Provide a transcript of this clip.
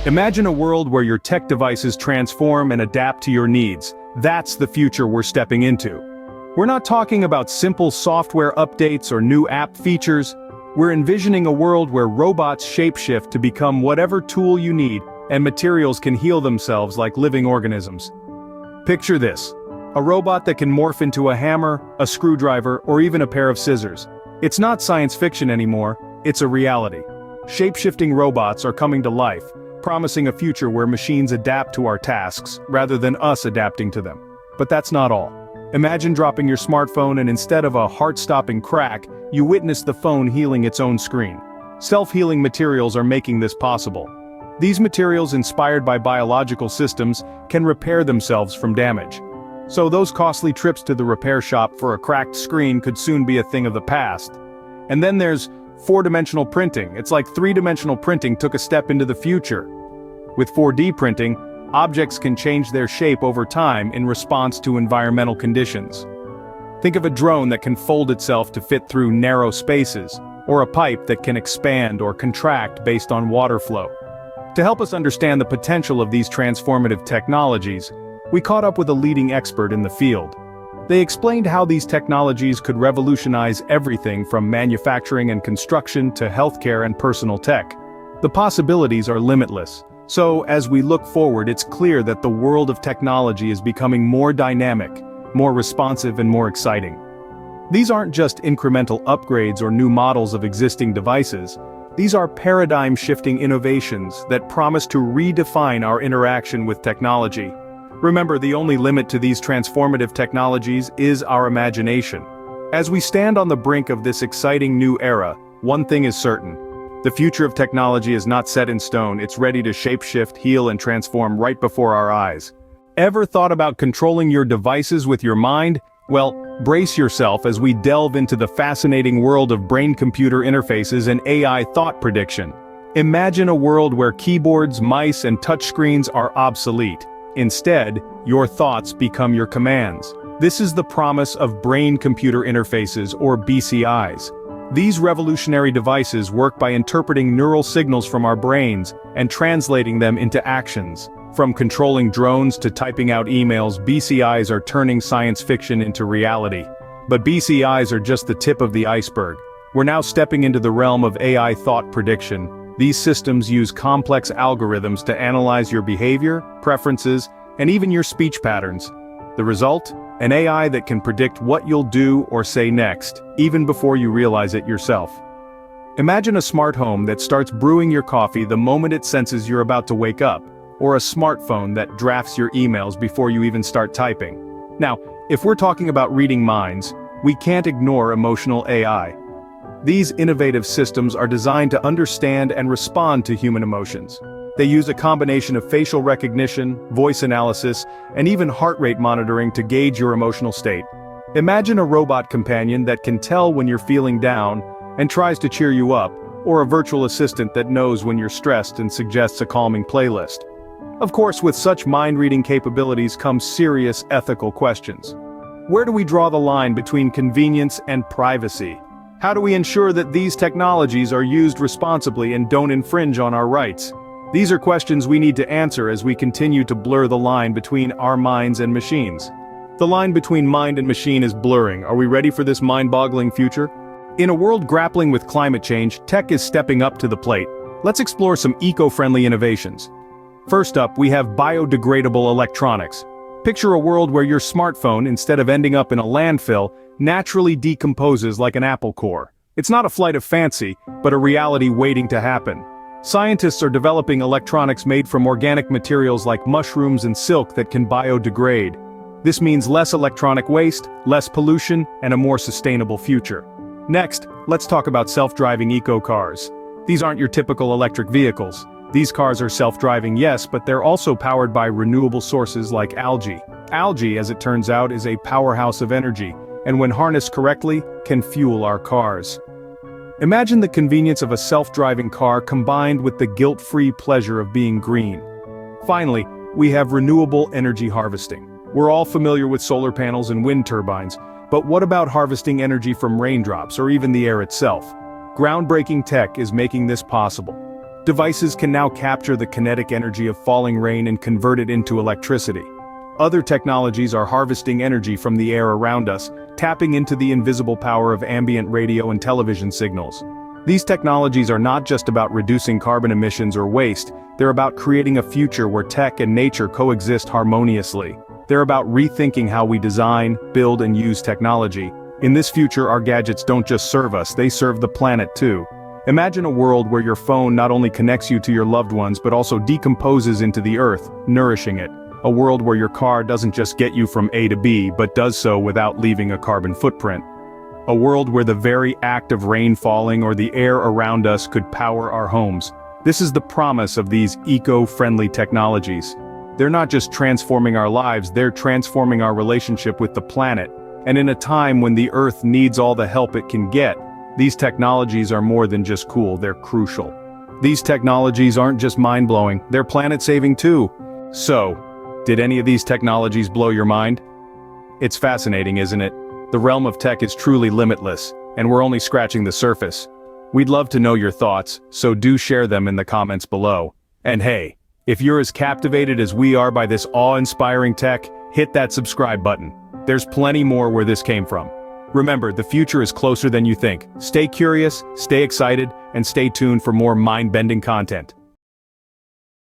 Imagine a world where your tech devices transform and adapt to your needs. That's the future we're stepping into. We're not talking about simple software updates or new app features. We're envisioning a world where robots shapeshift to become whatever tool you need, and materials can heal themselves like living organisms. Picture this: a robot that can morph into a hammer, a screwdriver, or even a pair of scissors. It's not science fiction anymore, it's a reality. Shape-shifting robots are coming to life, promising a future where machines adapt to our tasks, rather than us adapting to them. But that's not all. Imagine dropping your smartphone and instead of a heart-stopping crack, you witness the phone healing its own screen. Self-healing materials are making this possible. These materials, inspired by biological systems, can repair themselves from damage. So those costly trips to the repair shop for a cracked screen could soon be a thing of the past. And then there's four-dimensional printing. It's like three-dimensional printing took a step into the future. With 4D printing, objects can change their shape over time in response to environmental conditions. Think of a drone that can fold itself to fit through narrow spaces, or a pipe that can expand or contract based on water flow. To help us understand the potential of these transformative technologies, we caught up with a leading expert in the field. They explained how these technologies could revolutionize everything from manufacturing and construction to healthcare and personal tech. The possibilities are limitless. So, as we look forward, it's clear that the world of technology is becoming more dynamic, more responsive, and more exciting. These aren't just incremental upgrades or new models of existing devices. These are paradigm-shifting innovations that promise to redefine our interaction with technology. Remember, the only limit to these transformative technologies is our imagination. As we stand on the brink of this exciting new era, one thing is certain. The future of technology is not set in stone, it's ready to shapeshift, heal, and transform right before our eyes. Ever thought about controlling your devices with your mind? Well, brace yourself as we delve into the fascinating world of brain-computer interfaces and AI thought prediction. Imagine a world where keyboards, mice, and touchscreens are obsolete. Instead, your thoughts become your commands. This is the promise of brain-computer interfaces, or BCIs. These revolutionary devices work by interpreting neural signals from our brains and translating them into actions. From controlling drones to typing out emails, BCIs are turning science fiction into reality. But BCIs are just the tip of the iceberg. We're now stepping into the realm of AI thought prediction. These systems use complex algorithms to analyze your behavior, preferences, and even your speech patterns. The result? An AI that can predict what you'll do or say next, even before you realize it yourself. Imagine a smart home that starts brewing your coffee the moment it senses you're about to wake up, or a smartphone that drafts your emails before you even start typing. Now, if we're talking about reading minds, we can't ignore emotional AI. These innovative systems are designed to understand and respond to human emotions. They use a combination of facial recognition, voice analysis, and even heart rate monitoring to gauge your emotional state. Imagine a robot companion that can tell when you're feeling down and tries to cheer you up, or a virtual assistant that knows when you're stressed and suggests a calming playlist. Of course, with such mind-reading capabilities come serious ethical questions. Where do we draw the line between convenience and privacy? How do we ensure that these technologies are used responsibly and don't infringe on our rights? These are questions we need to answer as we continue to blur the line between our minds and machines. The line between mind and machine is blurring. Are we ready for this mind-boggling future? In a world grappling with climate change, tech is stepping up to the plate. Let's explore some eco-friendly innovations. First up, we have biodegradable electronics. Picture a world where your smartphone, instead of ending up in a landfill, naturally decomposes like an apple core. It's not a flight of fancy, but a reality waiting to happen. Scientists are developing electronics made from organic materials like mushrooms and silk that can biodegrade. This means less electronic waste, less pollution, and a more sustainable future. Next, let's talk about self-driving eco-cars. These aren't your typical electric vehicles. These cars are self-driving, yes, but they're also powered by renewable sources like algae. Algae, as it turns out, is a powerhouse of energy, and when harnessed correctly, can fuel our cars. Imagine the convenience of a self-driving car combined with the guilt-free pleasure of being green. Finally, we have renewable energy harvesting. We're all familiar with solar panels and wind turbines, but what about harvesting energy from raindrops or even the air itself? Groundbreaking tech is making this possible. Devices can now capture the kinetic energy of falling rain and convert it into electricity. Other technologies are harvesting energy from the air around us, tapping into the invisible power of ambient radio and television signals. These technologies are not just about reducing carbon emissions or waste, they're about creating a future where tech and nature coexist harmoniously. They're about rethinking how we design, build, and use technology. In this future, our gadgets don't just serve us, they serve the planet too. Imagine a world where your phone not only connects you to your loved ones but also decomposes into the earth, nourishing it. A world where your car doesn't just get you from A to B but does so without leaving a carbon footprint. A world where the very act of rain falling or the air around us could power our homes. This is the promise of these eco-friendly technologies. They're not just transforming our lives, they're transforming our relationship with the planet. And in a time when the Earth needs all the help it can get, these technologies are more than just cool, they're crucial. These technologies aren't just mind-blowing, they're planet-saving too. So, did any of these technologies blow your mind? It's fascinating, isn't it? The realm of tech is truly limitless, and we're only scratching the surface. We'd love to know your thoughts, so do share them in the comments below. And hey, if you're as captivated as we are by this awe-inspiring tech, hit that subscribe button. There's plenty more where this came from. Remember, the future is closer than you think. Stay curious, stay excited, and stay tuned for more mind-bending content.